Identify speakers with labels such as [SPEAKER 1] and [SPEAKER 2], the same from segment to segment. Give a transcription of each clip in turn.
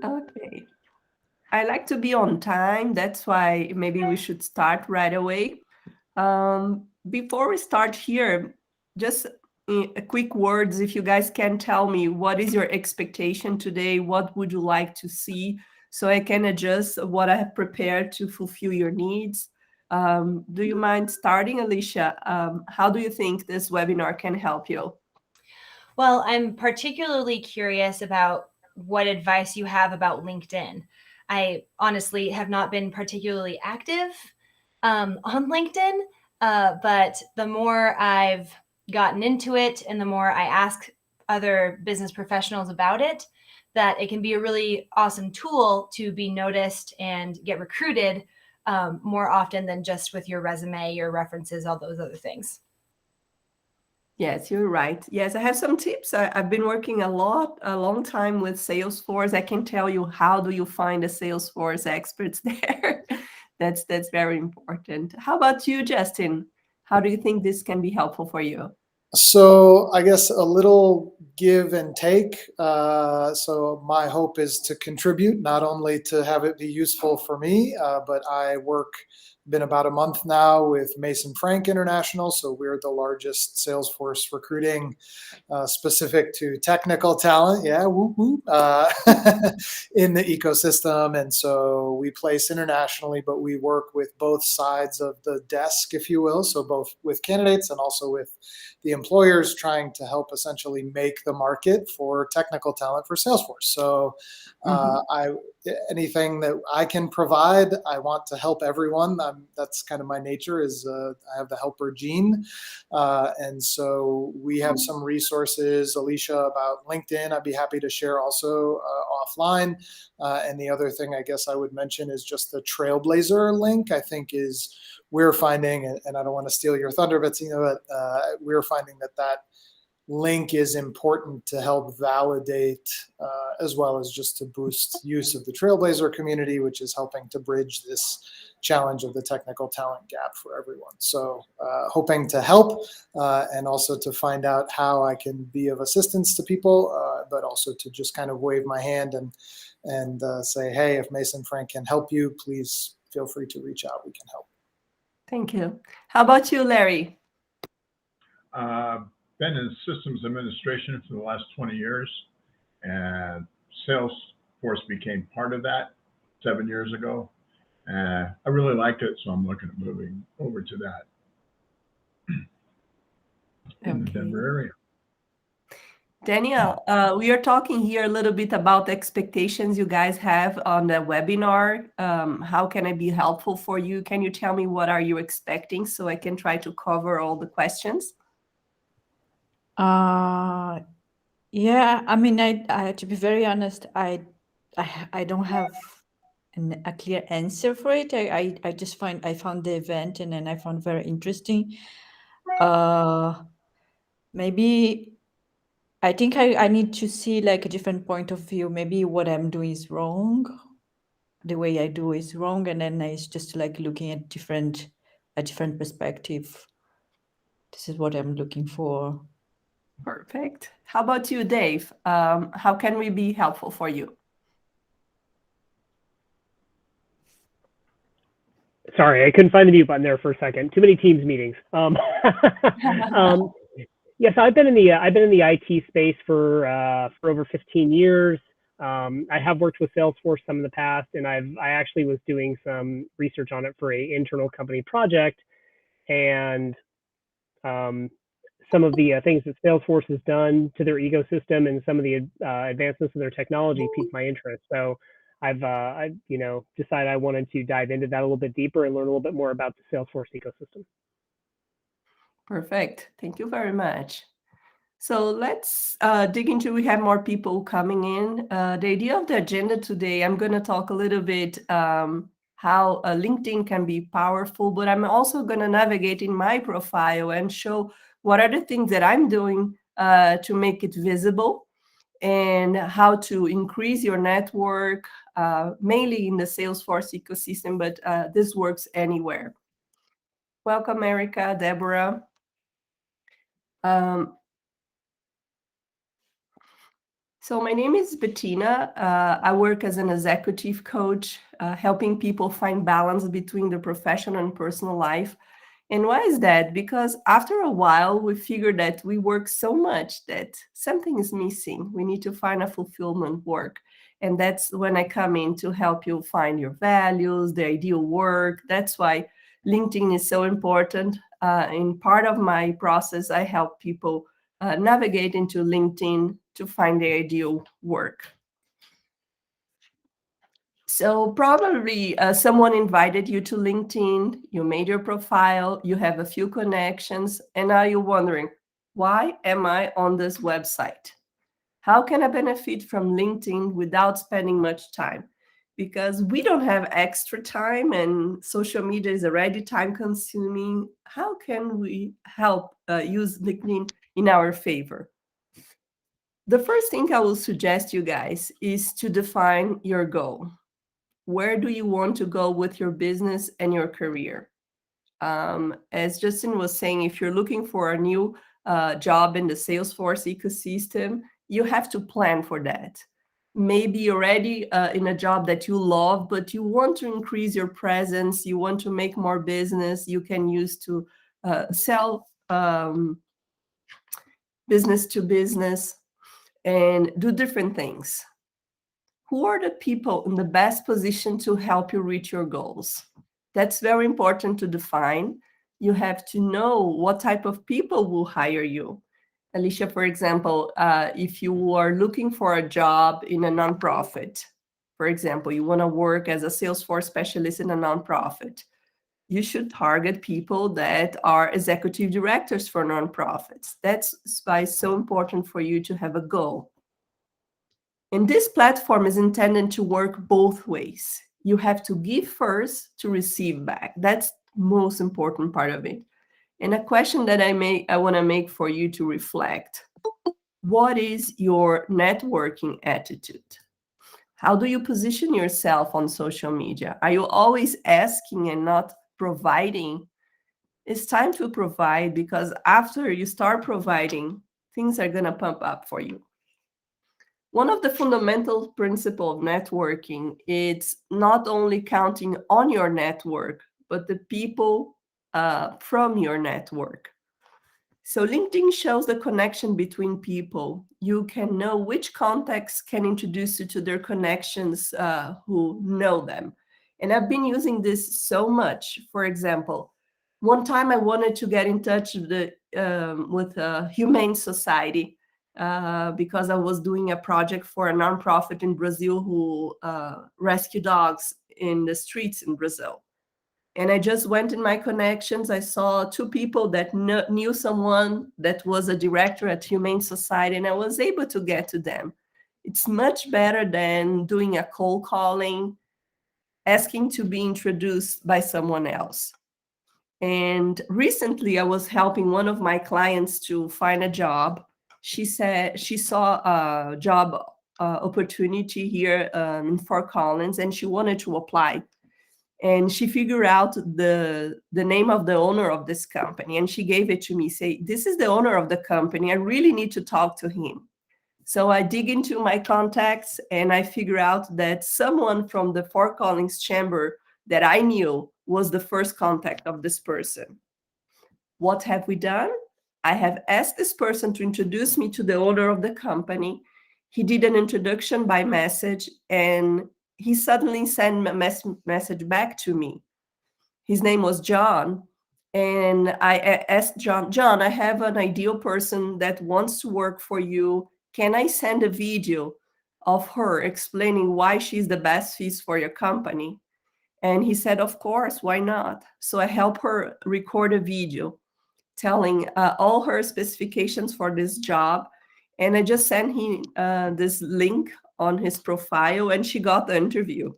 [SPEAKER 1] Okay. I like to be on time. That's why maybe we should start right away. Before we start here, just a quick words. If you guys can tell me what is your expectation today, what would you like to see, so I can adjust what I have prepared to fulfill your needs. Do you mind starting, Alicia? How do you think this webinar can help you?
[SPEAKER 2] Well, I'm particularly curious about what advice you have about LinkedIn. I honestly have not been particularly active on LinkedIn, but the more I've gotten into it and the more I ask other business professionals about it, that it can be a really awesome tool to be noticed and get recruited more often than just with your resume, your references, all those other things.
[SPEAKER 1] Yes, you're right. Yes, I have some tips. I've been working a long time with Salesforce. I can tell you how do you find the Salesforce experts there. That's very important. How about you, Justin? How do you think this can be helpful for you?
[SPEAKER 3] So I guess a little give and take. So my hope is to contribute, not only to have it be useful for me, but I work been about a month now with Mason Frank International. So we're the largest Salesforce recruiting specific to technical talent. Yeah, whoop, whoop, in the ecosystem. And so we place internationally, but we work with both sides of the desk, if you will. So both with candidates and also with the employers trying to help essentially make the market for technical talent for Salesforce. So I anything that I can provide, I want to help everyone. That's kind of my nature. Is I have the helper gene, and so we have some resources, Alicia, about LinkedIn. I'd be happy to share also offline. And the other thing I guess I would mention is just the Trailblazer link. I think is we're finding, and I don't want to steal your thunder, Bettina, but we're finding that link is important to help validate as well as just to boost use of the Trailblazer community, which is helping to bridge this challenge of the technical talent gap for everyone. So hoping to help and also to find out how I can be of assistance to people, but also to just kind of wave my hand and say, hey, if Mason Frank can help you, please feel free to reach out. We can help.
[SPEAKER 1] Thank you. How about you, Larry?
[SPEAKER 4] Been in systems administration for the last 20 years, and Salesforce became part of that 7 years ago. I really liked it, so I'm looking at moving over to that in the Denver area.
[SPEAKER 1] Daniel, we are talking here a little bit about the expectations you guys have on the webinar. How can I be helpful for you? Can you tell me what are you expecting so I can try to cover all the questions?
[SPEAKER 5] Yeah, I mean, I to be very honest, I don't have a clear answer for it. I just I found the event and then I found very interesting. Maybe I think I need to see like a different point of view. Maybe what I'm doing is wrong, the way I do is wrong, and then it's just like looking at a different perspective. This is what I'm looking for.
[SPEAKER 1] Perfect. How about you, Dave? How can we be helpful for you?
[SPEAKER 6] Sorry, I couldn't find the mute button there for a second. Too many Teams meetings. Yes, I've been in the IT space for over 15 years. I have worked with Salesforce some in the past, and I actually was doing some research on it for an internal company project, and some of the things that Salesforce has done to their ecosystem and some of the advancements in their technology piqued my interest. So I've decided I wanted to dive into that a little bit deeper and learn a little bit more about the Salesforce ecosystem.
[SPEAKER 1] Perfect. Thank you very much. So let's dig into, we have more people coming in. The idea of the agenda today, I'm going to talk a little bit how LinkedIn can be powerful, but I'm also going to navigate in my profile and show what are the things that I'm doing to make it visible and how to increase your network, mainly in the Salesforce ecosystem, but this works anywhere. Welcome, Erica, Deborah. So my name is Bettina. I work as an executive coach, helping people find balance between their professional and personal life. And why is that? Because after a while, we figure that we work so much that something is missing. We need to find a fulfillment work. And that's when I come in to help you find your values, the ideal work. That's why LinkedIn is so important. In part of my process, I help people navigate into LinkedIn to find their ideal work. So probably someone invited you to LinkedIn, you made your profile, you have a few connections, and now you're wondering, why am I on this website? How can I benefit from LinkedIn without spending much time? Because we don't have extra time and social media is already time consuming. How can we help use LinkedIn in our favor? The first thing I will suggest you guys is to define your goal. Where do you want to go with your business and your career? As Justin was saying, if you're looking for a new job in the Salesforce ecosystem, you have to plan for that. Maybe you're already in a job that you love, but you want to increase your presence, you want to make more business, you can use to sell business to business and do different things. Who are the people in the best position to help you reach your goals? That's very important to define. You have to know what type of people will hire you. Alicia, for example, if you are looking for a job in a nonprofit, for example, you want to work as a Salesforce specialist in a nonprofit, you should target people that are executive directors for nonprofits. That's why it's so important for you to have a goal. And this platform is intended to work both ways. You have to give first to receive back. That's the most important part of it. And a question that I want to make for you to reflect. What is your networking attitude? How do you position yourself on social media? Are you always asking and not providing? It's time to provide, because after you start providing, things are going to pump up for you. One of the fundamental principles of networking is not only counting on your network, but the people from your network. So LinkedIn shows the connection between people. You can know which contacts can introduce you to their connections who know them. And I've been using this so much. For example, one time I wanted to get in touch with a humane society because I was doing a project for a nonprofit in Brazil who rescue dogs in the streets in Brazil. And I just went in my connections. I saw two people that knew someone that was a director at Humane Society, and I was able to get to them. It's much better than doing a cold calling, asking to be introduced by someone else. And recently, I was helping one of my clients to find a job. She said she saw a job opportunity here in Fort Collins, and she wanted to apply. And she figured out the name of the owner of this company, and she gave it to me. Say, this is the owner of the company. I really need to talk to him. So I dig into my contacts, and I figure out that someone from the Fort Collins Chamber that I knew was the first contact of this person. What have we done? I have asked this person to introduce me to the owner of the company. He did an introduction by message, and he suddenly sent a message back to me. His name was John. And I asked John, I have an ideal person that wants to work for you. Can I send a video of her explaining why she's the best fit for your company? And he said, of course, why not? So I helped her record a video telling all her specifications for this job. And I just sent him this link on his profile, and she got the interview.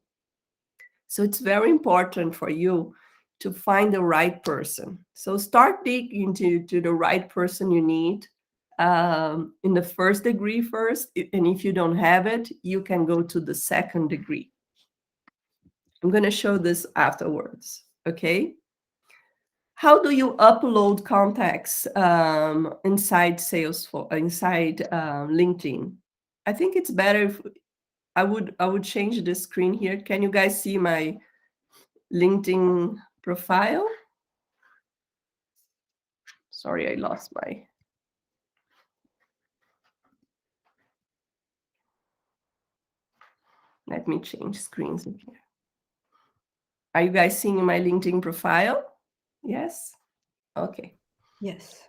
[SPEAKER 1] So it's very important for you to find the right person. So start digging into the right person you need in the first degree first. And if you don't have it, you can go to the second degree. I'm going to show this afterwards, okay? How do you upload contacts inside LinkedIn? I think it's better if I would change the screen here. Can you guys see my LinkedIn profile? Sorry, I lost my. Let me change screens in here. Are you guys seeing my LinkedIn profile? Yes? Okay.
[SPEAKER 5] Yes.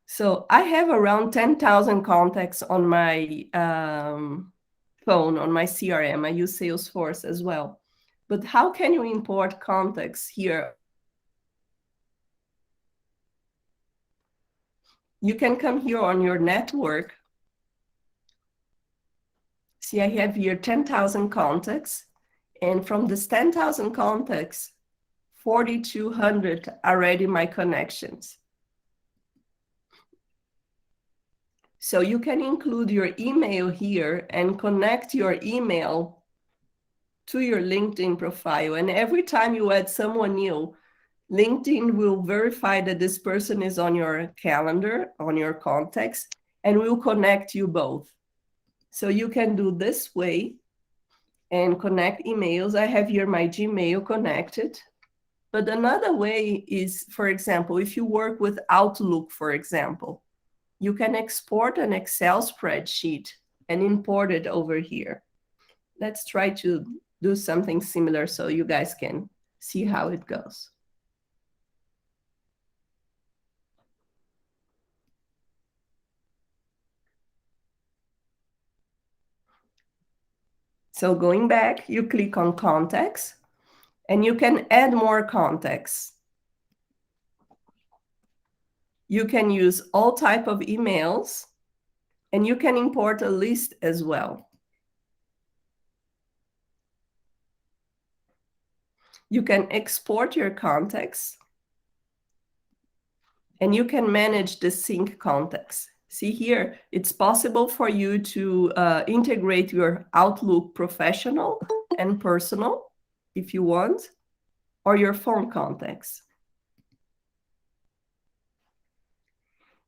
[SPEAKER 1] So I have around 10,000 contacts on my phone, on my CRM. I use Salesforce as well. But how can you import contacts here? You can come here on your network. See, I have here 10,000 contacts. And from this 10,000 contacts, 4,200 are already my connections. So you can include your email here and connect your email to your LinkedIn profile. And every time you add someone new, LinkedIn will verify that this person is on your calendar, on your contacts, and will connect you both. So you can do this way and connect emails. I have here my Gmail connected. But another way is, for example, if you work with Outlook, for example, you can export an Excel spreadsheet and import it over here. Let's try to do something similar so you guys can see how it goes. So going back, you click on contacts and you can add more contacts. You can use all type of emails and you can import a list as well. You can export your contacts and you can manage the sync contacts. See here, it's possible for you to integrate your Outlook professional and personal if you want, or your phone contacts.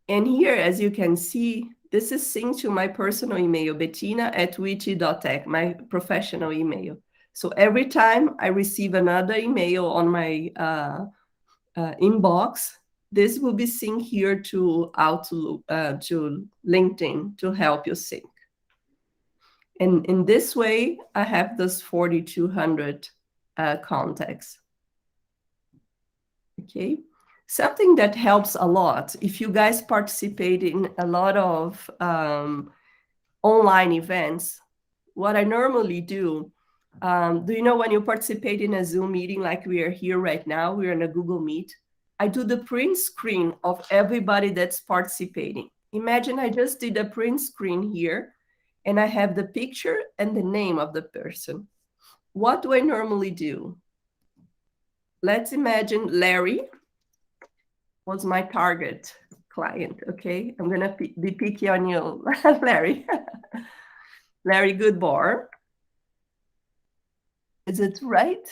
[SPEAKER 1] And here, as you can see, this is synced to my personal email, bettina@witty.tech, my professional email. So every time I receive another email on my inbox, this will be synced here to Outlook, to LinkedIn to help you sync. And in this way, I have those 4,200 contacts. Okay. Something that helps a lot, if you guys participate in a lot of online events, what I normally do you know when you participate in a Zoom meeting like we are here right now, we're in a Google Meet, I do the print screen of everybody that's participating. Imagine I just did a print screen here and I have the picture and the name of the person. What do I normally do? Let's imagine Larry was my target client, okay? I'm gonna be picky on you, Larry. Larry Goodbar. Is it right?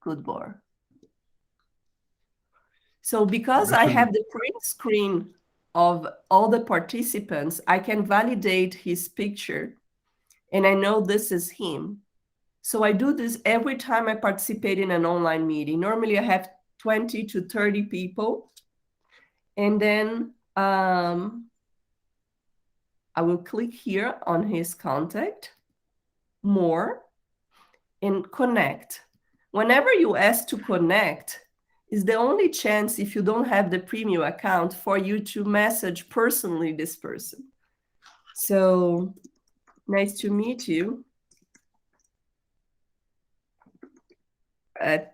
[SPEAKER 1] Goodbar. So because I have the print screen of all the participants, I can validate his picture and I know this is him. So I do this every time I participate in an online meeting. Normally I have 20 to 30 people. And then I will click here on his contact, more, and connect. Whenever you ask to connect, is the only chance, if you don't have the premium account, for you to message personally this person. So nice to meet you at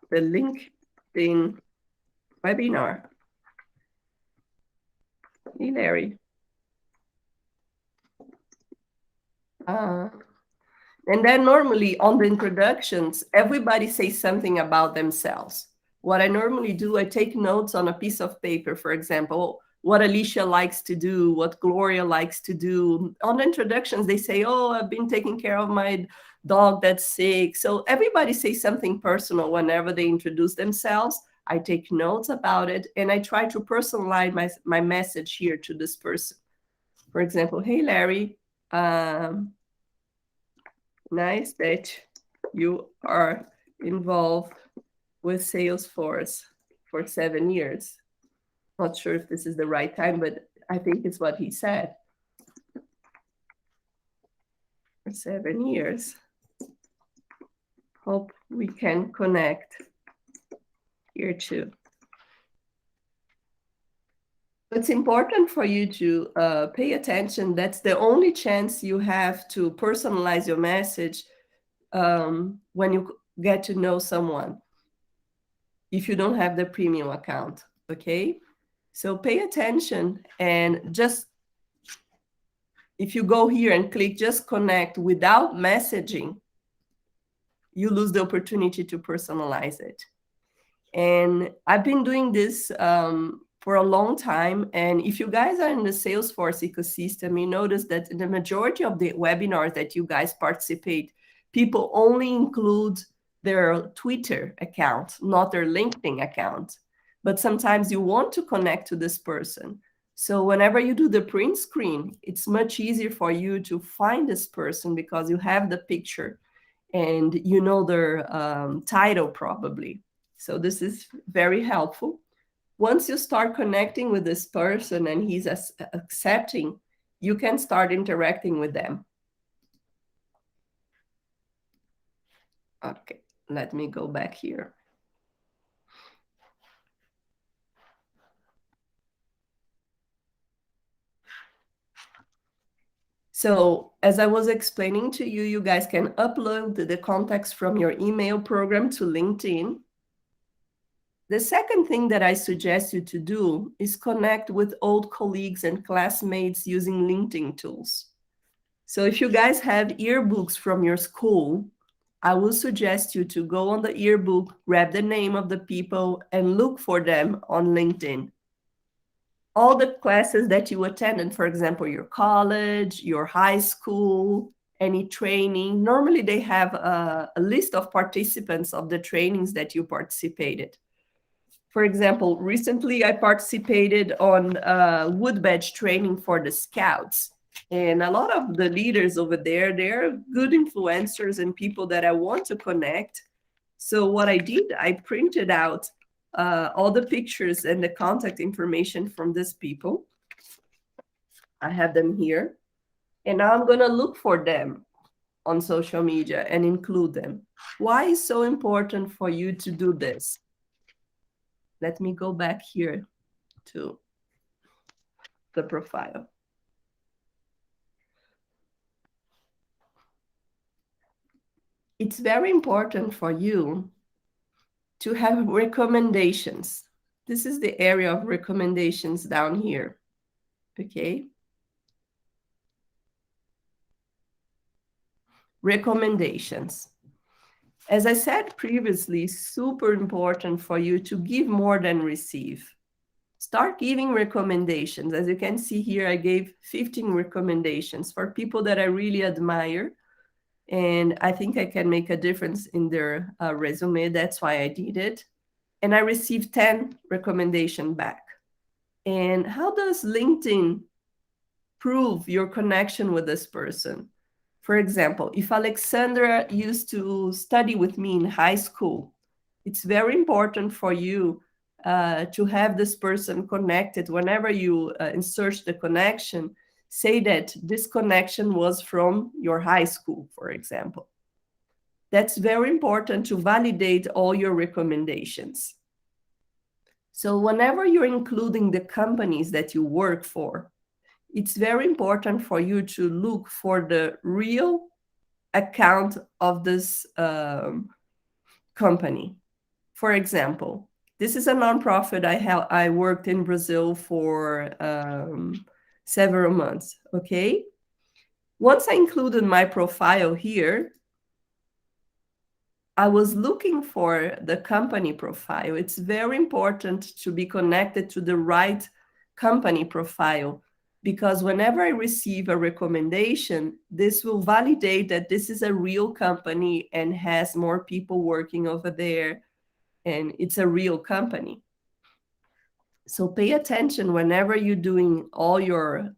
[SPEAKER 1] the LinkedIn webinar. Hey, Larry. And then normally on the introductions, everybody says something about themselves. What I normally do, I take notes on a piece of paper, for example, what Alicia likes to do, what Gloria likes to do. On the introductions, they say, oh, I've been taking care of my dog that's sick. So everybody says something personal whenever they introduce themselves. I take notes about it and I try to personalize my message here to this person. For example, hey, Larry, Nice that you are involved with Salesforce for 7 years. Not sure if this is the right time, but I think it's what he said. For 7 years. Hope we can connect here too. It's important for you to pay attention. That's the only chance you have to personalize your message when you get to know someone, if you don't have the premium account, okay? So pay attention, and just, if you go here and click just connect without messaging, you lose the opportunity to personalize it. And I've been doing this for a long time. And if you guys are in the Salesforce ecosystem, you notice that in the majority of the webinars that you guys participate, people only include their Twitter account, not their LinkedIn account. But sometimes you want to connect to this person. So whenever you do the print screen, it's much easier for you to find this person because you have the picture and you know their title probably. So this is very helpful. Once you start connecting with this person and he's accepting, you can start interacting with them. Okay, let me go back here. So as I was explaining to you, you guys can upload the contacts from your email program to LinkedIn. The second thing that I suggest you to do is connect with old colleagues and classmates using LinkedIn tools. So if you guys have yearbooks from your school, I will suggest you to go on the yearbook, grab the name of the people, and look for them on LinkedIn. All the classes that you attended, for example, your college, your high school, any training, normally they have a list of participants of the trainings that you participated. For example, recently I participated on wood badge training for the Scouts. And a lot of the leaders over there, they're good influencers and people that I want to connect. So what I did, I printed out all the pictures and the contact information from these people. I have them here. And now I'm going to look for them on social media and include them. Why is it so important for you to do this? Let me go back here to the profile. It's very important for you to have recommendations. This is the area of recommendations down here, okay? Recommendations. As I said previously, super important for you to give more than receive. Start giving recommendations. As you can see here, I gave 15 recommendations for people that I really admire. And I think I can make a difference in their resume. That's why I did it. And I received 10 recommendations back. And how does LinkedIn prove your connection with this person? For example, if Alexandra used to study with me in high school, it's very important for you to have this person connected. Whenever you insert the connection, say that this connection was from your high school, for example. That's very important to validate all your recommendations. So whenever you're including the companies that you work for, it's very important for you to look for the real account of this company. For example, this is a nonprofit I worked in Brazil for several months, okay? Once I included my profile here, I was looking for the company profile. It's very important to be connected to the right company profile, because whenever I receive a recommendation, this will validate that this is a real company and has more people working over there, and it's a real company. So pay attention whenever you're doing all your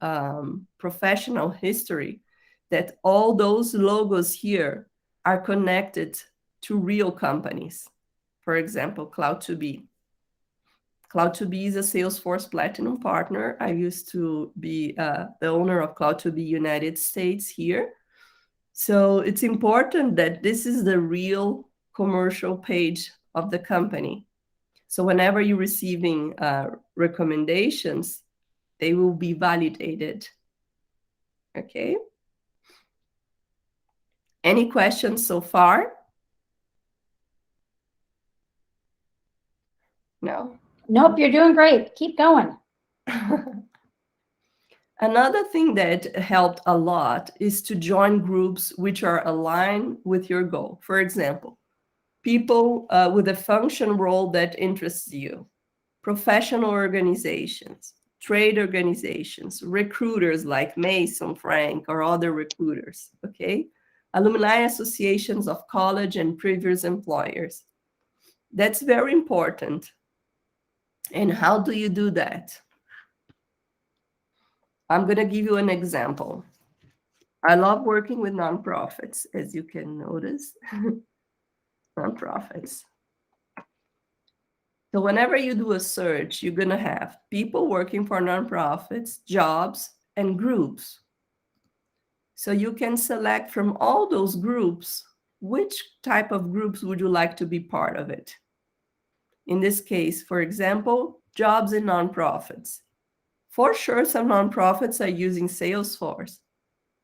[SPEAKER 1] professional history, that all those logos here are connected to real companies. For example, Cloud2B. Cloud2B is a Salesforce Platinum partner. I used to be the owner of Cloud2B United States here. So it's important that this is the real commercial page of the company. So whenever you're receiving recommendations, they will be validated. Okay. Any questions so far? No?
[SPEAKER 7] Nope, you're doing great. Keep going.
[SPEAKER 1] Another thing that helped a lot is to join groups which are aligned with your goal. For example, people with a function role that interests you, professional organizations, trade organizations, recruiters like Mason, Frank, or other recruiters, okay? Alumni associations of college and previous employers. That's very important. And how do you do that? I'm going to give you an example. I love working with nonprofits, as you can notice. Nonprofits. So whenever you do a search, you're going to have people working for nonprofits, jobs, and groups. So you can select from all those groups, which type of groups would you like to be part of it? In this case, for example, jobs and nonprofits. For sure, some nonprofits are using Salesforce.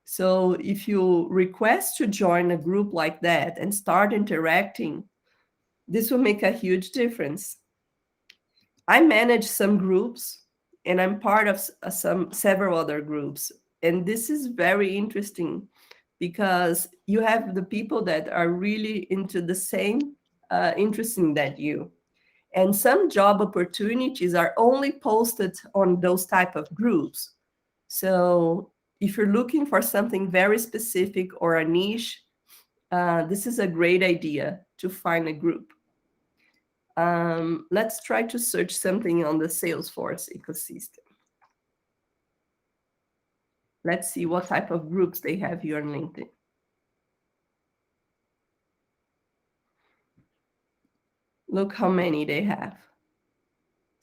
[SPEAKER 1] So if you request to join a group like that and start interacting, this will make a huge difference. I manage some groups and I'm part of several other groups. And this is very interesting because you have the people that are really into the same interesting that you. And some job opportunities are only posted on those type of groups. So if you're looking for something very specific or a niche, this is a great idea to find a group. Let's try to search something on the Salesforce ecosystem. Let's see what type of groups they have here on LinkedIn. Look how many they have.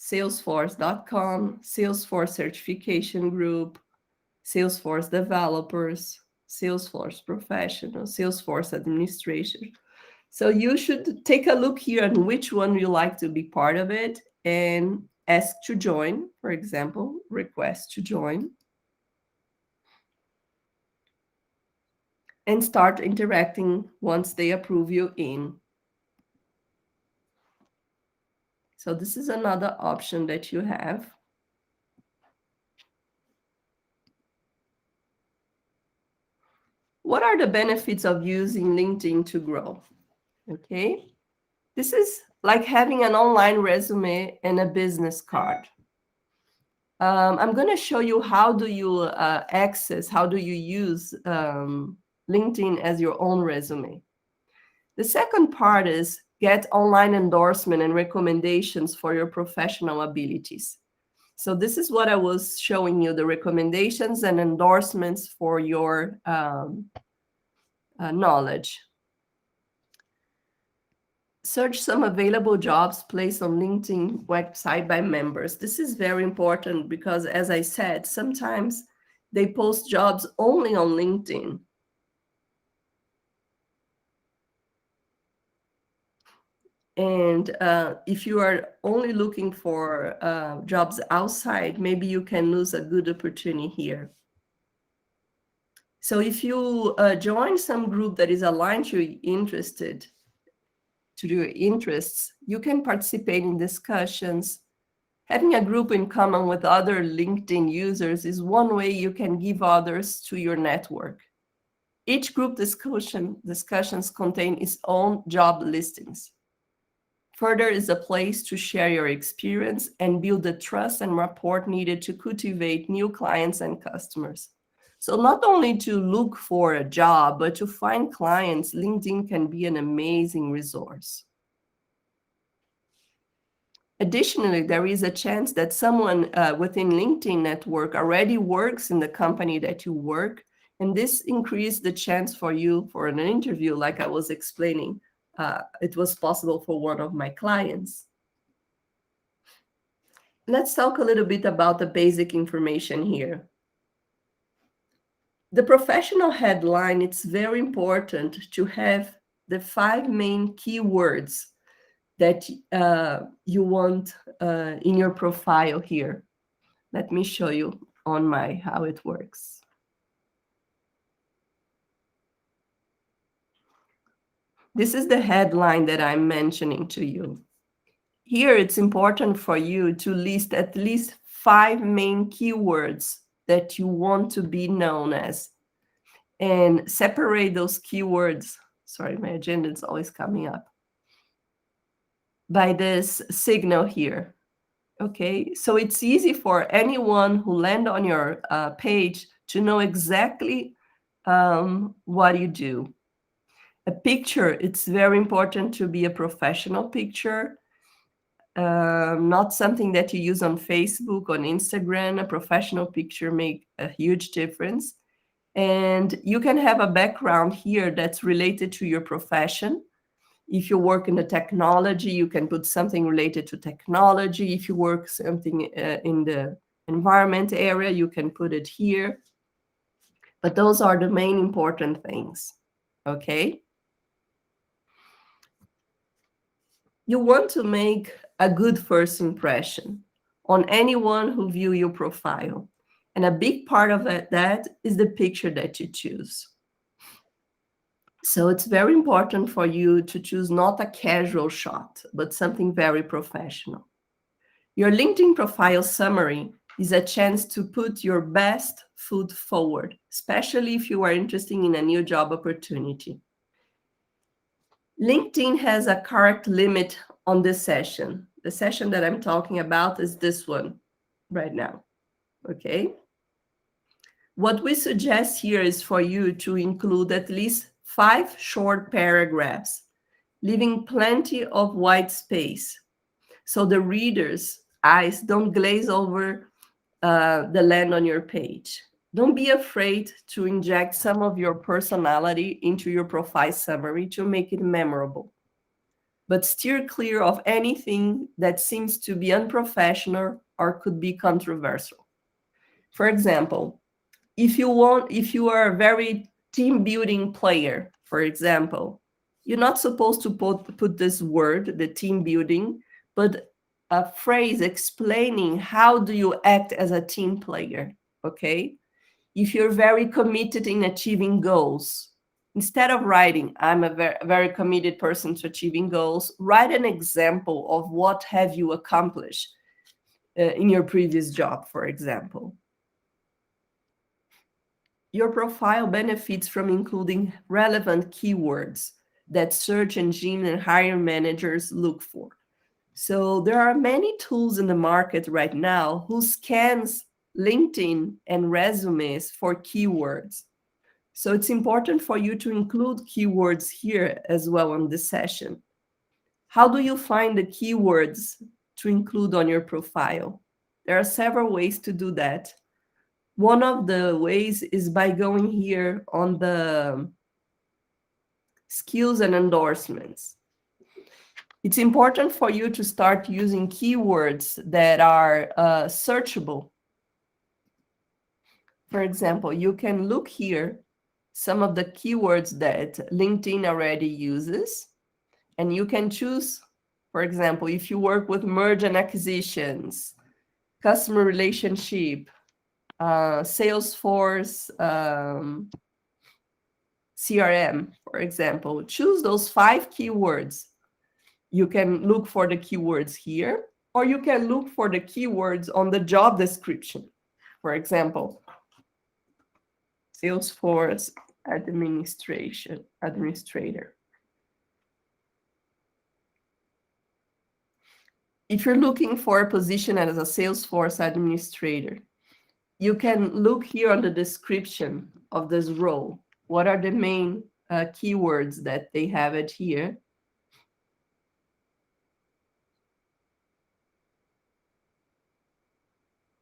[SPEAKER 1] Salesforce.com, Salesforce certification group, Salesforce developers, Salesforce professionals, Salesforce administration. So you should take a look here on which one you like to be part of it and ask to join, for example, request to join. And start interacting once they approve you in. So this is another option that you have. What are the benefits of using LinkedIn to grow? Okay, this is like having an online resume and a business card. I'm going to show you how do you how do you use LinkedIn as your own resume. The second part is get online endorsement and recommendations for your professional abilities. So this is what I was showing you, the recommendations and endorsements for your knowledge. Search some available jobs placed on LinkedIn website by members. This is very important because, as I said, sometimes they post jobs only on LinkedIn. And if you are only looking for jobs outside, maybe you can lose a good opportunity here. So if you join some group that is aligned to your interests, you can participate in discussions. Having a group in common with other LinkedIn users is one way you can give others to your network. Each group discussions contain its own job listings. Further is a place to share your experience and build the trust and rapport needed to cultivate new clients and customers. So not only to look for a job, but to find clients, LinkedIn can be an amazing resource. Additionally, there is a chance that someone within LinkedIn network already works in the company that you work, And this increased the chance for you for an interview, like I was explaining. It was possible for one of my clients. Let's talk a little bit about the basic information here. The professional headline, it's very important to have the 5 main keywords that you want in your profile here. Let me show you on how it works. This is the headline that I'm mentioning to you. Here, it's important for you to list at least 5 main keywords that you want to be known as, and separate those keywords. Sorry, my agenda is always coming up. By this signal here. Okay, so it's easy for anyone who land on your page to know exactly what you do. A picture, it's very important to be a professional picture, not something that you use on Facebook, on Instagram. A professional picture makes a huge difference. And you can have a background here that's related to your profession. If you work in the technology, you can put something related to technology. If you work something in the environment area, you can put it here. But those are the main important things, okay? You want to make a good first impression on anyone who view your profile. And a big part of that is the picture that you choose. So it's very important for you to choose not a casual shot, but something very professional. Your LinkedIn profile summary is a chance to put your best foot forward, especially if you are interested in a new job opportunity. LinkedIn has a correct limit on this session. The session that I'm talking about is this one right now, okay? What we suggest here is for you to include at least 5 short paragraphs, leaving plenty of white space so the reader's eyes don't glaze over the land on your page. Don't be afraid to inject some of your personality into your profile summary to make it memorable. But steer clear of anything that seems to be unprofessional or could be controversial. For example, if you are a very team building player, for example, you're not supposed to put this word, the team building, but a phrase explaining how do you act as a team player, okay? If you're very committed in achieving goals, instead of writing, I'm a very committed person to achieving goals, write an example of what have you accomplished in your previous job, for example. Your profile benefits from including relevant keywords that search engine and hiring managers look for. So there are many tools in the market right now who scans LinkedIn and resumes for keywords. So it's important for you to include keywords here as well on this session. How do you find the keywords to include on your profile? There are several ways to do that. One of the ways is by going here on the skills and endorsements. It's important for you to start using keywords that are searchable. For example, you can look here some of the keywords that LinkedIn already uses, and you can choose, for example, if you work with merger and acquisitions, customer relationship, Salesforce, CRM, for example, choose those 5 keywords. You can look for the keywords here, or you can look for the keywords on the job description. For example, Salesforce administrator. If you're looking for a position as a Salesforce administrator, you can look here on the description of this role. What are the main keywords that they have it here?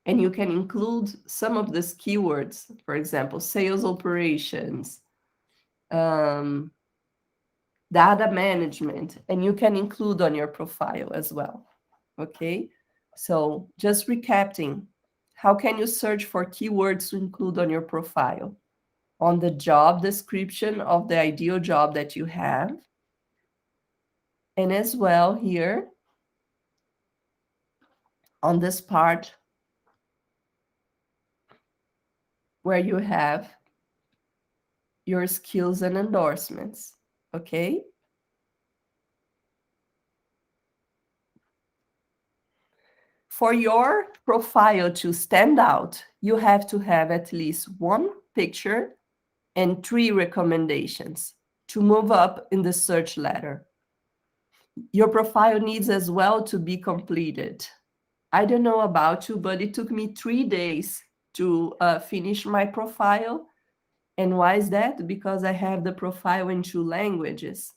[SPEAKER 1] And you can include some of these keywords, for example, sales operations, data management, and you can include on your profile as well. Okay, so just recapping, how can you search for keywords to include on your profile? On the job description of the ideal job that you have. And as well here, on this part where you have your skills and endorsements, okay? For your profile to stand out, you have to have at least one picture and 3 recommendations to move up in the search ladder. Your profile needs as well to be completed. I don't know about you, but it took me 3 days to finish my profile. And why is that? Because I have the profile in 2 languages.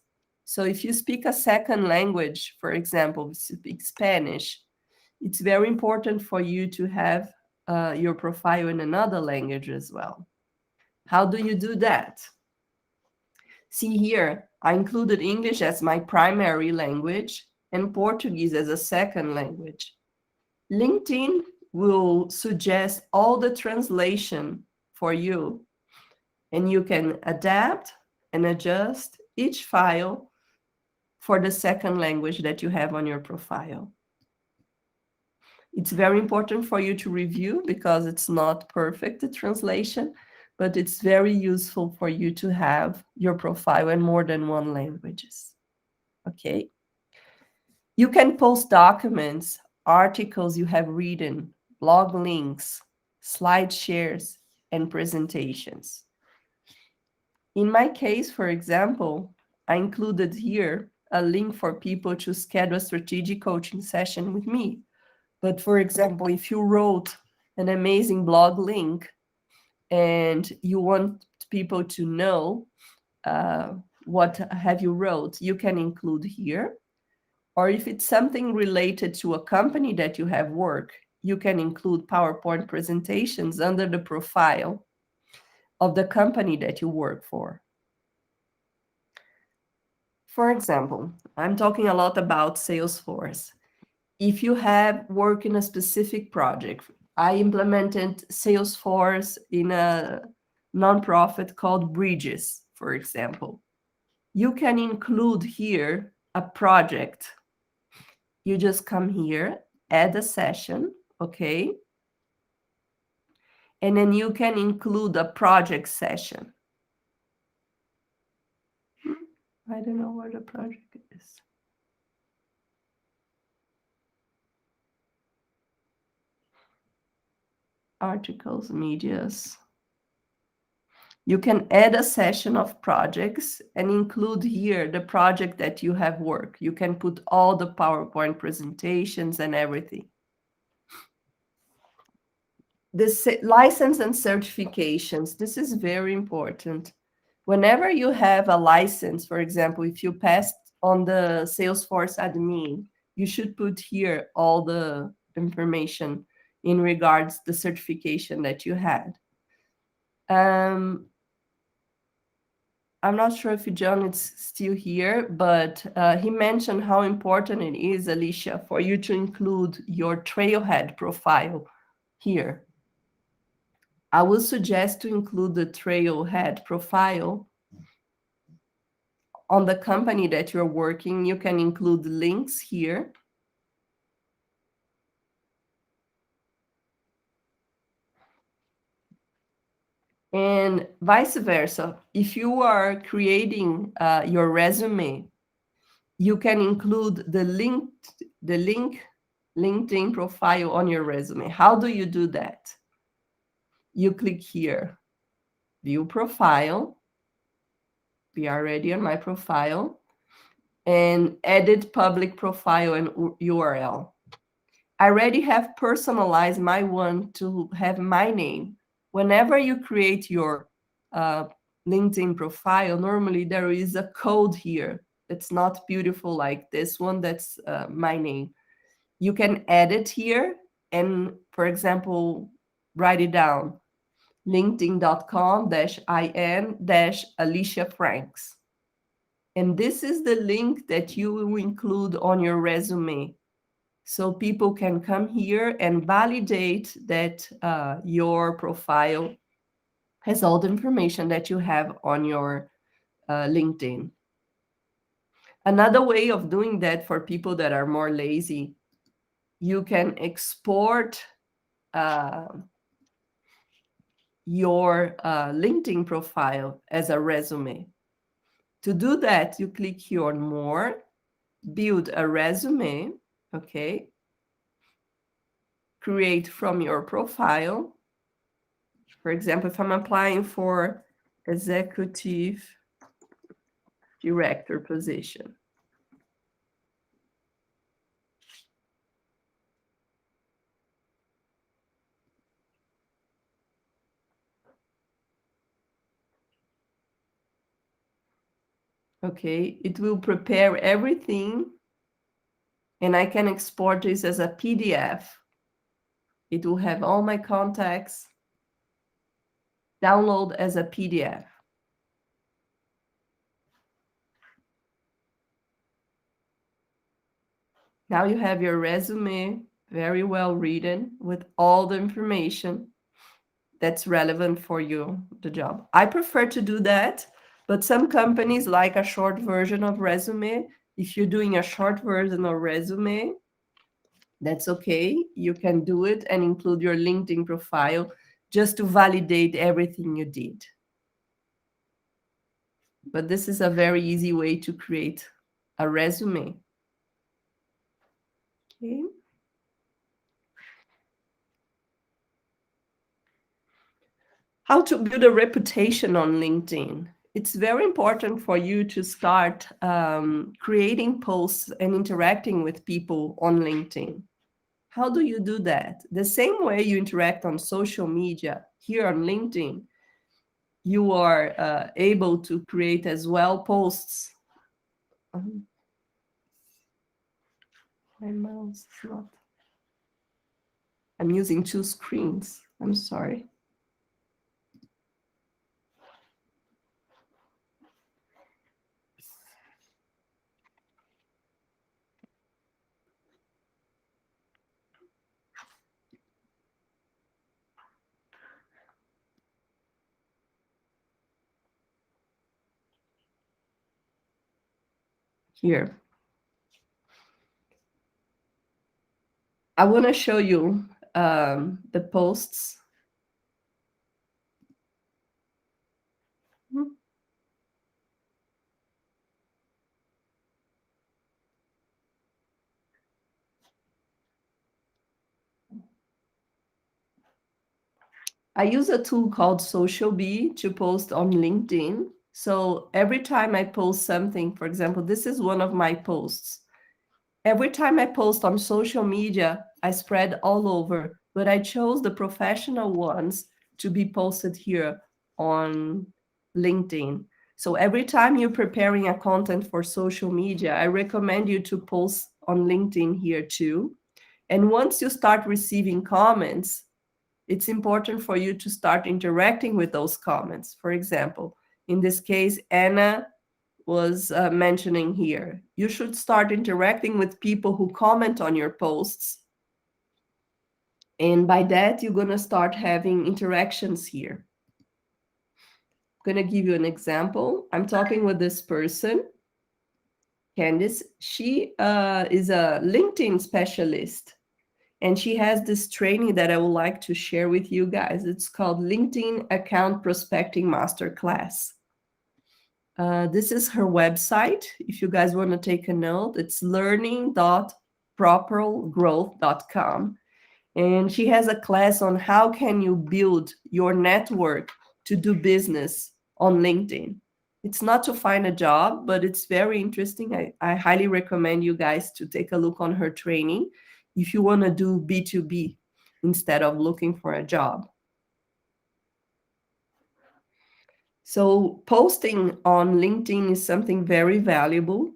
[SPEAKER 1] So if you speak a second language, for example, speak Spanish, it's very important for you to have your profile in another language as well. How do you do that? See here, I included English as my primary language and Portuguese as a second language. LinkedIn will suggest all the translation for you, and you can adapt and adjust each file for the second language that you have on your profile. It's very important for you to review because it's not perfect, the translation, but it's very useful for you to have your profile in more than 1 languages. Okay. You can post documents, articles you have written, blog links, slide shares, and presentations. In my case, for example, I included here a link for people to schedule a strategic coaching session with me. But for example, if you wrote an amazing blog link and you want people to know what have you wrote, you can include here. Or if it's something related to a company that you have worked, you can include PowerPoint presentations under the profile of the company that you work for. For example, I'm talking a lot about Salesforce. If you have worked in a specific project, I implemented Salesforce in a nonprofit called Bridges, for example. You can include here a project. You just come here, add a session, okay? And then you can include a project session. I don't know where the project is. Articles, medias. You can add a session of projects and include here the project that you have worked. You can put all the PowerPoint presentations and everything. The license and certifications, this is very important. Whenever you have a license, for example, if you passed on the Salesforce admin, you should put here all the information in regards to the certification that you had. I'm not sure if John is still here, but he mentioned how important it is, Alicia, for you to include your Trailhead profile here. I would suggest to include the Trailhead profile on the company that you're working. You can include links here. And vice versa. If you are creating your resume, you can include the LinkedIn profile on your resume. How do you do that? You click here, view profile. We are already on my profile, and edit public profile and URL. I already have personalized my one to have my name. Whenever you create your LinkedIn profile, normally there is a code here. It's not beautiful like this one. That's my name. You can edit here and For example, write it down, linkedin.com/in-Alicia Franks. And this is the link that you will include on your resume. So people can come here and validate that your profile has all the information that you have on your LinkedIn. Another way of doing that for people that are more lazy, you can export your LinkedIn profile as a resume. To do that, you click here on More, Build a Resume, okay? Create from your profile. For example, if I'm applying for executive director position. Okay, it will prepare everything, and I can export this as a PDF. It will have all my contacts, download as a PDF. Now you have your resume very well written with all the information that's relevant for you, the job. I prefer to do that, but some companies like a short version of resume. If you're doing a short version of resume, that's okay. You can do it and include your LinkedIn profile just to validate everything you did. But this is a very easy way to create a resume. Okay. How to build a reputation on LinkedIn. It's very important for you to start creating posts and interacting with people on LinkedIn. How do you do that? The same way you interact on social media, here on LinkedIn, you are able to create as well posts. My mouse is not. I'm using two screens. I'm sorry. Here. I want to show you the posts. I use a tool called Social Bee to post on LinkedIn. So every time I post something, for example, this is one of my posts. Every time I post on social media, I spread all over, but I chose the professional ones to be posted here on LinkedIn. So every time you're preparing a content for social media, I recommend you to post on LinkedIn here too. And once you start receiving comments, it's important for you to start interacting with those comments. For example, in this case, Anna was mentioning here, you should start interacting with people who comment on your posts. And by that, you're going to start having interactions here. I'm going to give you an example. I'm talking with this person, Candice. She is a LinkedIn specialist. And she has this training that I would like to share with you guys. It's called LinkedIn Account Prospecting Masterclass. This is her website. If you guys want to take a note, it's learning.propergrowth.com. And she has a class on how can you build your network to do business on LinkedIn. It's not to find a job, but it's very interesting. I highly recommend you guys to take a look on her training if you want to do B2B instead of looking for a job. So posting on LinkedIn is something very valuable,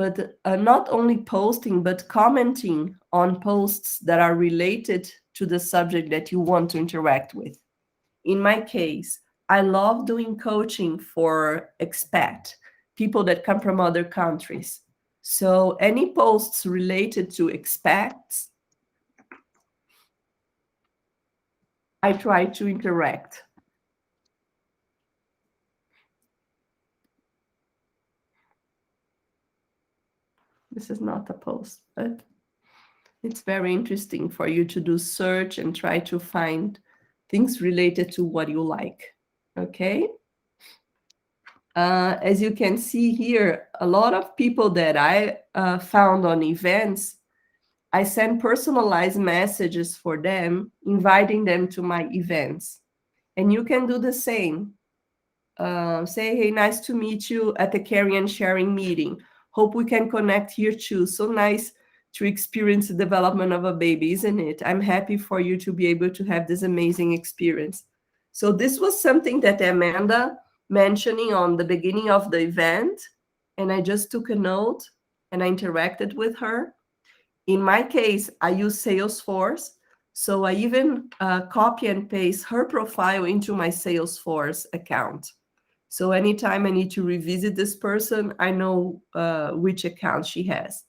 [SPEAKER 1] but not only posting, but commenting on posts that are related to the subject that you want to interact with. In my case, I love doing coaching for expat, people that come from other countries. So any posts related to expats, I try to interact. This is not a post, but it's very interesting for you to do search and try to find things related to what you like, okay? As you can see here, a lot of people that I found on events, I send personalized messages for them, inviting them to my events. And you can do the same. Say, hey, nice to meet you at the Caring and Sharing meeting. Hope we can connect here too. So nice to experience the development of a baby, isn't it? I'm happy for you to be able to have this amazing experience. So this was something that Amanda mentioning on the beginning of the event, and I just took a note and I interacted with her. In my case, I use Salesforce, so I even copy and paste her profile into my Salesforce account. So anytime I need to revisit this person, I know which account she has.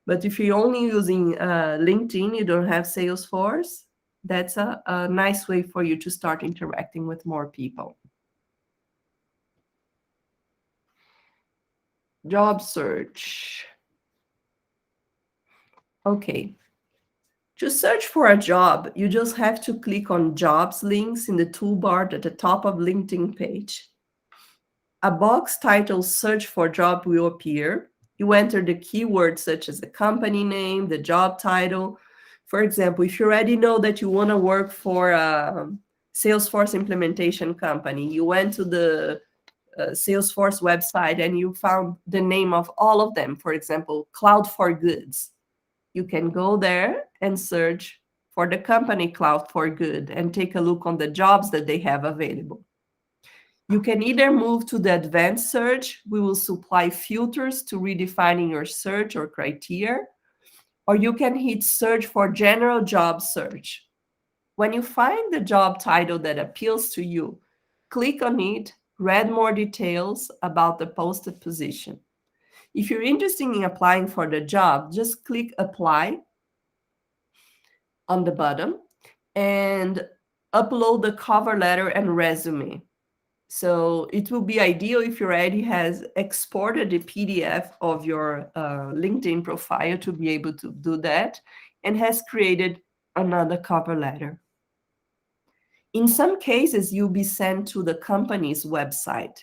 [SPEAKER 1] But if you're only using LinkedIn, you don't have Salesforce, that's a nice way for you to start interacting with more people. Job search. Okay. To search for a job, you just have to click on jobs links in the toolbar at the top of LinkedIn page. A box titled search for job will appear. You enter the keywords such as the company name, the job title. For example, if you already know that you want to work for a Salesforce implementation company, you went to the Salesforce website and you found the name of all of them. For example, Cloud for Goods. You can go there and search for the company Cloud for Good and take a look on the jobs that they have available. You can either move to the advanced search. We will supply filters to redefining your search or criteria, or you can hit search for general job search. When you find the job title that appeals to you, click on it, read more details about the posted position. If you're interested in applying for the job, just click apply on the bottom and upload the cover letter and resume. So it will be ideal if you already has exported the PDF of your LinkedIn profile to be able to do that and has created another cover letter. In some cases, you'll be sent to the company's website.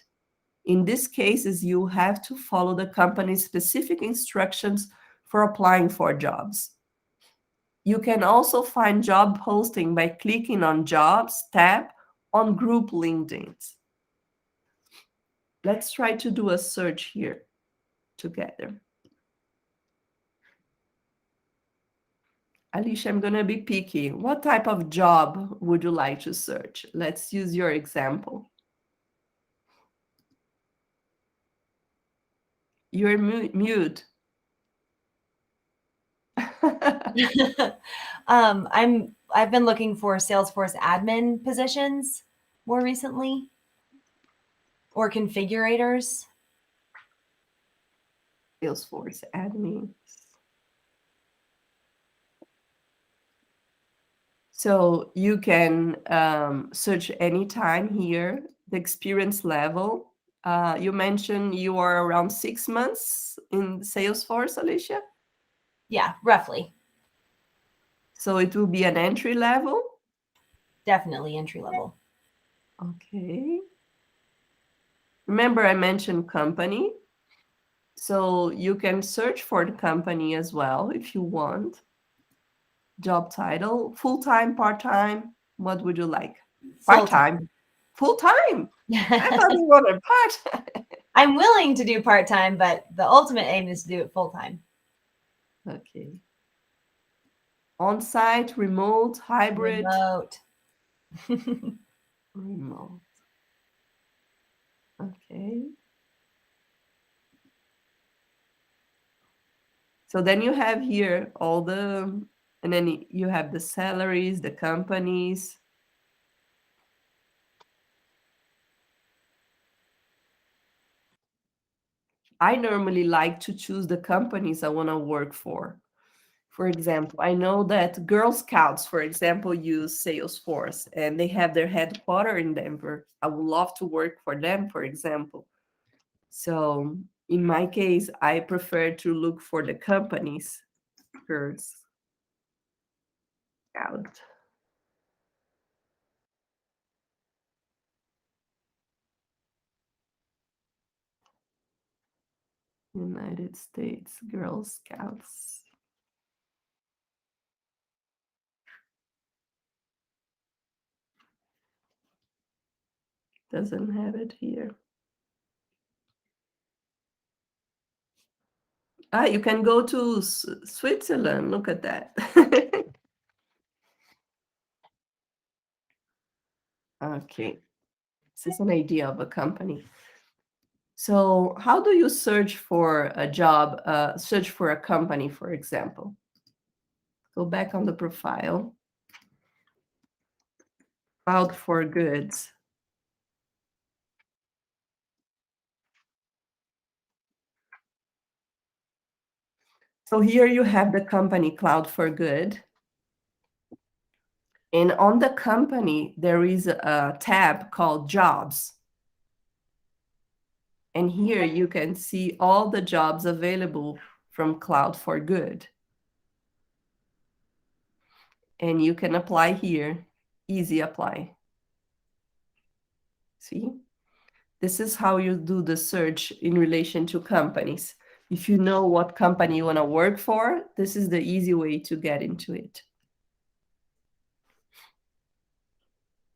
[SPEAKER 1] In these cases, you have to follow the company's specific instructions for applying for jobs. You can also find job posting by clicking on Jobs tab on Group LinkedIn. Let's try to do a search here together. Alicia, I'm going to be picky. What type of job would you like to search? Let's use your example. You're mute.
[SPEAKER 2] I've been looking for Salesforce admin positions more recently, or configurators.
[SPEAKER 1] Salesforce admin. So you can search anytime here, the experience level. You mentioned you are around 6 months in Salesforce, Alicia?
[SPEAKER 2] Yeah, roughly.
[SPEAKER 1] So it will be an entry level?
[SPEAKER 2] Definitely entry level.
[SPEAKER 1] Okay. Remember I mentioned company. So you can search for the company as well if you want. Job title, full-time, part-time, what would you like? Part-time. Full-time? I thought you wanted part-time.
[SPEAKER 2] I'm willing to do part-time, but the ultimate aim is to do it full-time.
[SPEAKER 1] Okay. On-site, remote, hybrid?
[SPEAKER 2] Remote.
[SPEAKER 1] Remote. Okay. So then you have here all the, and then you have the salaries, the companies. I normally like to choose the companies I want to work for. For example, I know that Girl Scouts, for example, use Salesforce and they have their headquarters in Denver. I would love to work for them, for example. So in my case, I prefer to look for the companies. Girl Scout. United States Girl Scouts. Doesn't have it here. Ah, you can go to Switzerland. Look at that. Okay. This is an idea of a company. So how do you search for a job, search for a company, for example? Go back on the profile. Cloud for goods. So here you have the company Cloud for Good. And on the company, there is a tab called Jobs. And here you can see all the jobs available from Cloud for Good. And you can apply here, easy apply. See? This is how you do the search in relation to companies. If you know what company you want to work for, this is the easy way to get into it.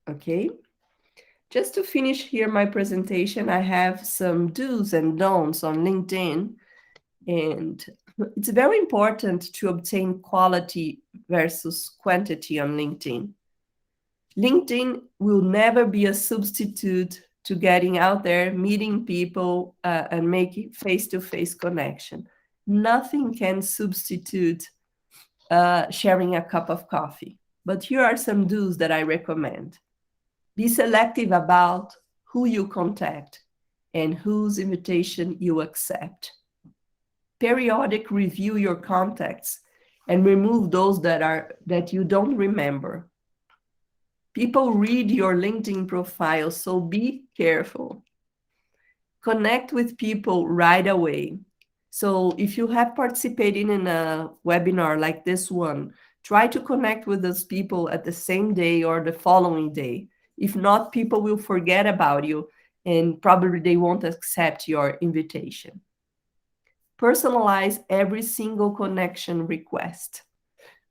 [SPEAKER 1] Okay. Just to finish here my presentation, I have some do's and don'ts on LinkedIn. And it's very important to obtain quality versus quantity on LinkedIn. LinkedIn will never be a substitute to getting out there, meeting people, and making face-to-face connection. Nothing can substitute sharing a cup of coffee. But here are some do's that I recommend. Be selective about who you contact and whose invitation you accept. Periodic review your contacts and remove those that you don't remember. People read your LinkedIn profile, so be careful. Connect with people right away. So if you have participated in a webinar like this one, try to connect with those people at the same day or the following day. If not, people will forget about you and probably they won't accept your invitation. Personalize every single connection request.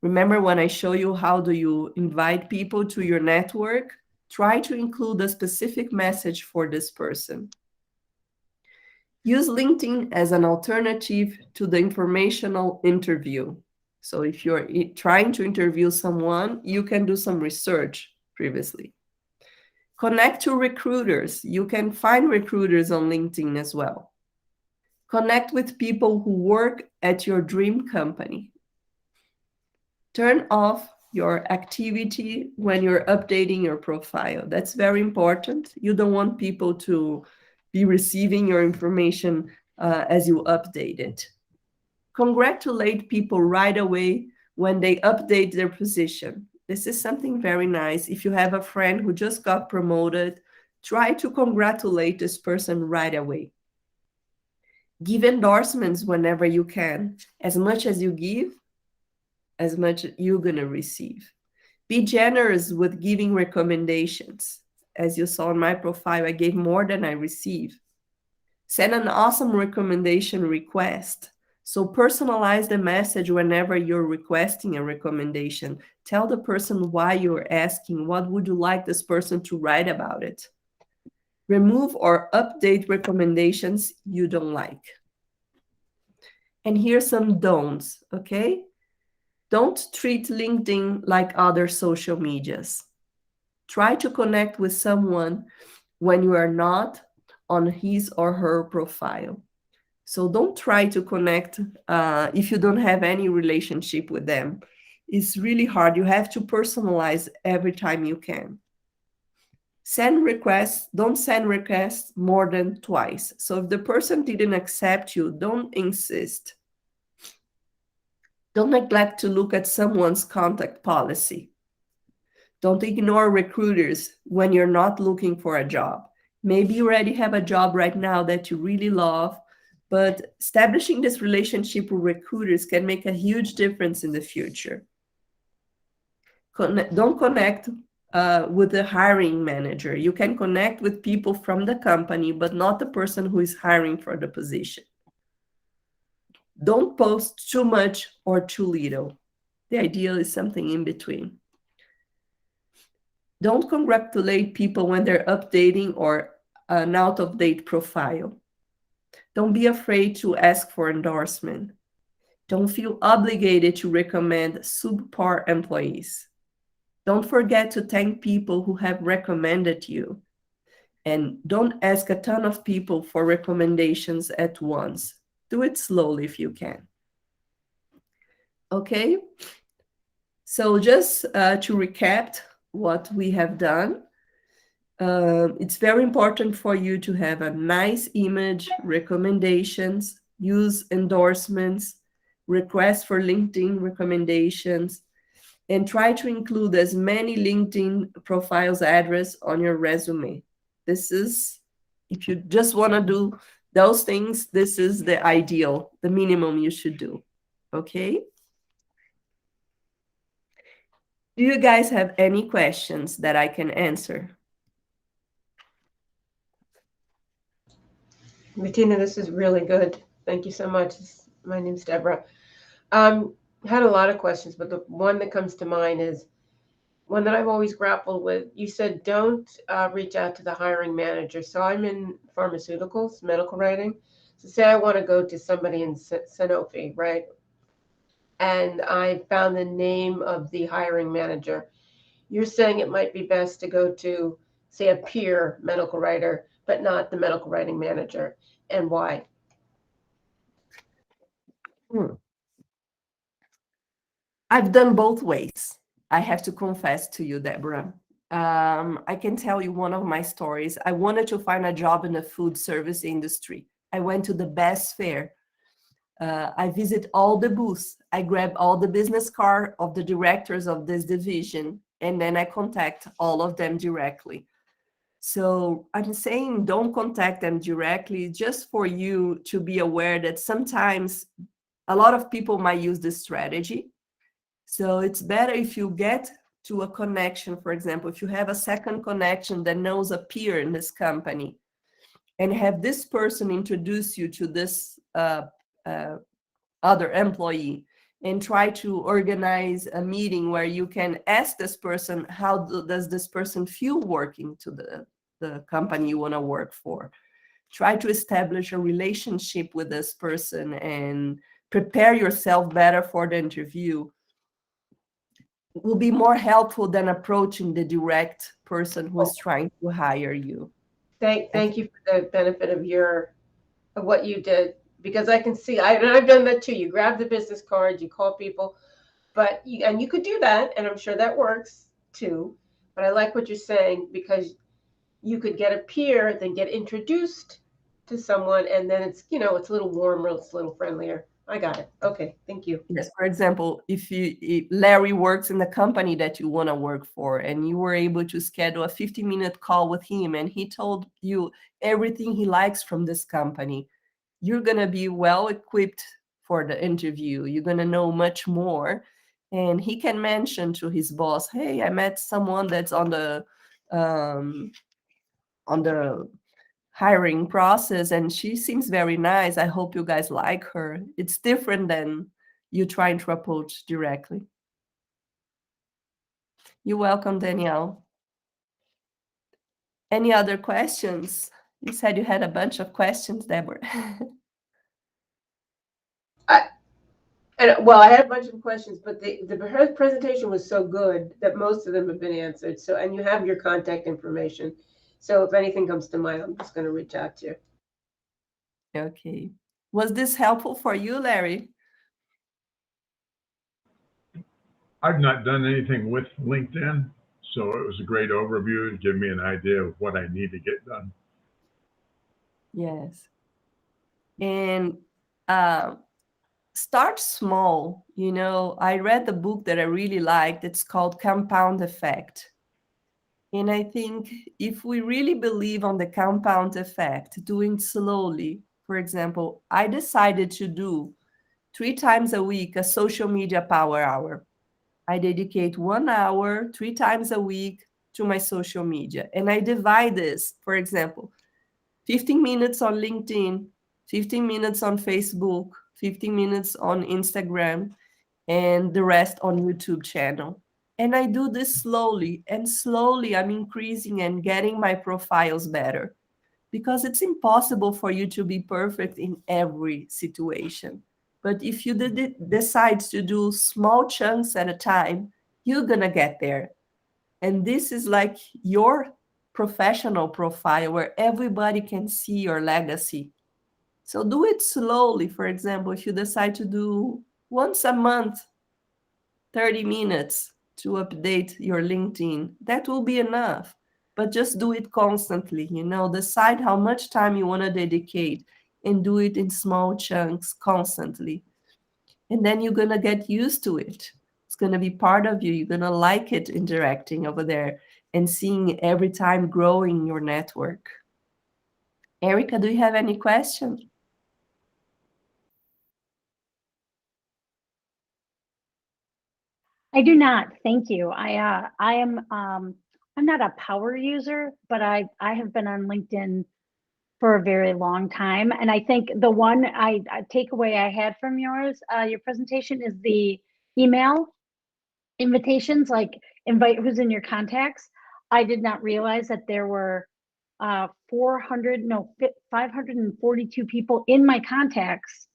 [SPEAKER 1] Remember when I show you how do you invite people to your network? Try to include a specific message for this person. Use LinkedIn as an alternative to the informational interview. So if you're trying to interview someone, you can do some research previously. Connect to recruiters. You can find recruiters on LinkedIn as well. Connect with people who work at your dream company. Turn off your activity when you're updating your profile. That's very important. You don't want people to be receiving your information as you update it. Congratulate people right away when they update their position. This is something very nice. If you have a friend who just got promoted, try to congratulate this person right away. Give endorsements whenever you can. As much as you give, as much you're going to receive. Be generous with giving recommendations. As you saw in my profile, I gave more than I received. Send an awesome recommendation request. So personalize the message whenever you're requesting a recommendation. Tell the person why you're asking. What would you like this person to write about it? Remove or update recommendations you don't like. And here's some don'ts, okay? Don't treat LinkedIn like other social medias. Try to connect with someone when you are not on his or her profile. So don't try to connect if you don't have any relationship with them. It's really hard. You have to personalize every time you can. Send requests, don't send requests more than twice. So if the person didn't accept you, don't insist. Don't neglect to look at someone's contact policy. Don't ignore recruiters when you're not looking for a job. Maybe you already have a job right now that you really love, but establishing this relationship with recruiters can make a huge difference in the future. Don't connect with the hiring manager. You can connect with people from the company, but not the person who is hiring for the position. Don't post too much or too little. The ideal is something in between. Don't congratulate people when they're updating or an out-of-date profile. Don't be afraid to ask for endorsement. Don't feel obligated to recommend subpar employees. Don't forget to thank people who have recommended you. And don't ask a ton of people for recommendations at once. Do it slowly if you can. Okay? So just to recap what we have done, it's very important for you to have a nice image, recommendations, use endorsements, requests for LinkedIn recommendations, and try to include as many LinkedIn profiles address on your resume. This is, if you just want to do those things, this is the ideal, the minimum you should do. Okay? Do you guys have any questions that I can answer?
[SPEAKER 8] Bettina, this is really good. Thank you so much. My name's Deborah. Had a lot of questions, but the one that comes to mind is one that I've always grappled with. You said don't reach out to the hiring manager. So I'm in pharmaceuticals, medical writing. So say I want to go to somebody in Sanofi, right? And I found the name of the hiring manager. You're saying it might be best to go to, say, a peer medical writer, but not the medical writing manager. And why?
[SPEAKER 1] I've done both ways. I have to confess to you, Deborah. I can tell you one of my stories. I wanted to find a job in the food service industry. I went to the best fair. I visit all the booths. I grab all the business card of the directors of this division, and then I contact all of them directly. So I'm saying don't contact them directly, just for you to be aware that sometimes a lot of people might use this strategy. So it's better if you get to a connection, for example, if you have a second connection that knows a peer in this company, and have this person introduce you to this other employee, and try to organize a meeting where you can ask this person, how does this person feel working to the company you want to work for? Try to establish a relationship with this person and prepare yourself better for the interview. It will be more helpful than approaching the direct person who is trying to hire you.
[SPEAKER 8] Thank you for the benefit of what you did, because I can see, and I've done that too. You grab the business card, you call people, but you could do that, and I'm sure that works too. But I like what you're saying, because you could get a peer, then get introduced to someone, and then it's it's a little warmer, it's a little friendlier. I got it. Okay, thank you.
[SPEAKER 1] Yes, for example, if Larry works in the company that you want to work for, and you were able to schedule a 50-minute call with him, and he told you everything he likes from this company, you're going to be well equipped for the interview. You're going to know much more. And he can mention to his boss, hey, I met someone that's on the hiring process, and she seems very nice. I hope you guys like her. It's different than you trying to approach directly. You're welcome, Danielle. Any other questions? You said you had a bunch of questions, Deborah.
[SPEAKER 8] Well, I had a bunch of questions, but her presentation was so good that most of them have been answered. So, and you have your contact information. So if anything comes to mind, I'm just going to reach out to you.
[SPEAKER 1] Okay. Was this helpful for you, Larry?
[SPEAKER 4] I've not done anything with LinkedIn, so it was a great overview to give me an idea of what I need to get done.
[SPEAKER 1] Yes. And start small. You know, I read the book that I really liked. It's called Compound Effect. And I think if we really believe on the compound effect, doing slowly, for example, I decided to do 3 times a week a social media power hour. I dedicate 1 hour, 3 times a week to my social media. And I divide this, for example, 15 minutes on LinkedIn, 15 minutes on Facebook, 15 minutes on Instagram, and the rest on YouTube channel. And I do this slowly, and slowly I'm increasing and getting my profiles better, because it's impossible for you to be perfect in every situation. But if you decide to do small chunks at a time, you're gonna get there. And this is like your professional profile where everybody can see your legacy. So do it slowly. For example, if you decide to do once a month, 30 minutes to update your LinkedIn, that will be enough. But just do it constantly, you know, decide how much time you want to dedicate and do it in small chunks constantly. And then you're going to get used to it. It's going to be part of you. You're going to like it interacting over there and seeing every time growing your network. Erica, do you have any questions?
[SPEAKER 7] I do not. Thank you. I am I'm not a power user, but I have been on LinkedIn for a very long time. And I think the one takeaway I had from your presentation is the email invitations, like invite who's in your contacts. I did not realize that there were 542 people in my contacts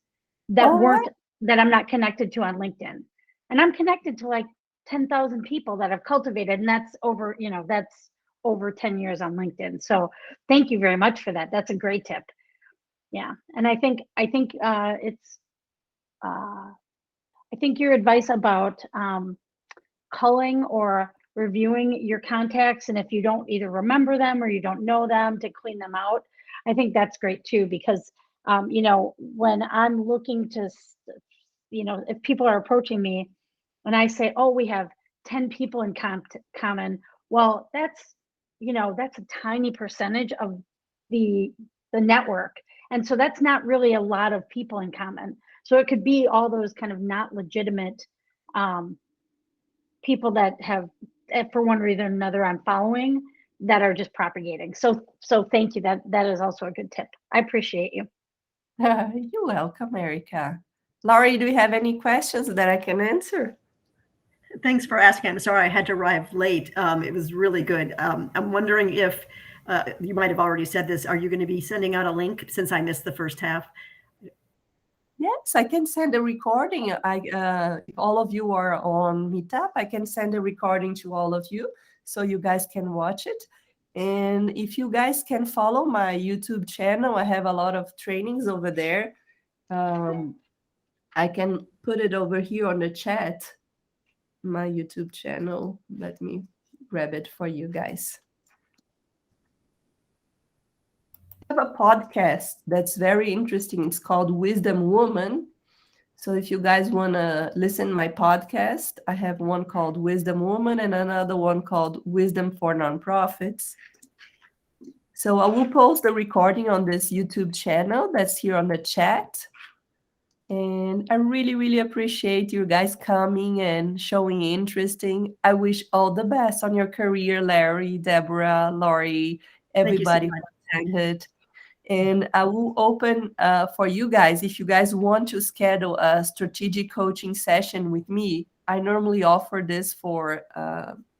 [SPEAKER 7] that weren't, that I'm not connected to on LinkedIn. And I'm connected to like 10,000 people that I've cultivated, and that's over, you know, that's over 10 years on LinkedIn. So thank you very much for that. That's a great tip. Yeah. And I think your advice about culling or reviewing your contacts, and if you don't either remember them or you don't know them, to clean them out, I think that's great too, because you know, when I'm looking to, you know, if people are approaching me and I say, oh, we have 10 people in common, well, that's, you know, that's a tiny percentage of the network. And so that's not really a lot of people in common. So it could be all those kind of not legitimate people that have, for one reason or another, I'm following, that are just propagating. So thank you. That is also a good tip. I appreciate you.
[SPEAKER 1] You're welcome, Erica. Laurie, do you have any questions that I can answer?
[SPEAKER 9] Thanks for asking. I'm sorry I had to arrive late. It was really good. I'm wondering if you might have already said this. Are you going to be sending out a link, since I missed the first half?
[SPEAKER 1] Yes, I can send a recording. If all of you are on Meetup, I can send a recording to all of you so you guys can watch it. And if you guys can follow my YouTube channel, I have a lot of trainings over there. I can put it over here on the chat, my YouTube channel. Let me grab it for you guys. I have a podcast that's very interesting. It's called Wisdom Woman. So if you guys want to listen to my podcast, I have one called Wisdom Woman and another one called Wisdom for Nonprofits. So I will post the recording on this YouTube channel that's here on the chat. And I really, really appreciate you guys coming and showing interesting. I wish all the best on your career, Larry, Deborah, Laurie, everybody who attended. And I will open for you guys, if you guys want to schedule a strategic coaching session with me. I normally offer this for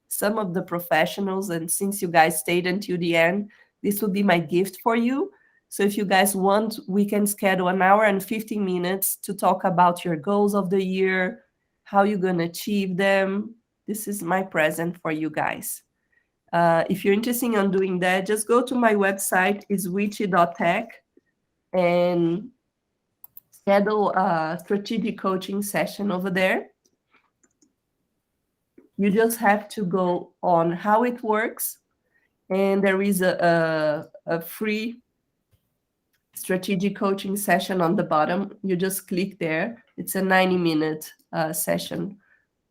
[SPEAKER 1] some of the professionals. And since you guys stayed until the end, this will be my gift for you. So if you guys want, we can schedule 1 hour and 15 minutes to talk about your goals of the year, how you're going to achieve them. This is my present for you guys. If you're interested in doing that, just go to my website, it's witchy.tech, and schedule a strategic coaching session over there. You just have to go on how it works, and there is a free strategic coaching session on the bottom. You just click there. It's a 90-minute session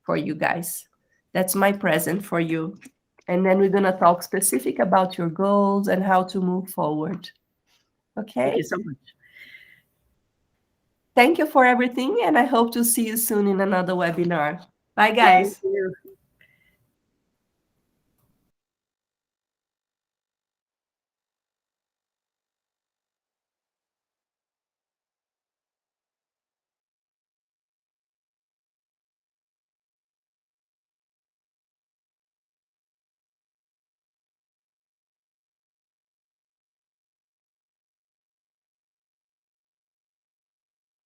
[SPEAKER 1] for you guys. That's my present for you. And then we're going to talk specific about your goals and how to move forward. Okay?
[SPEAKER 9] Thank you so much.
[SPEAKER 1] Thank you for everything, and I hope to see you soon in another webinar. Bye, guys.
[SPEAKER 9] Thank you.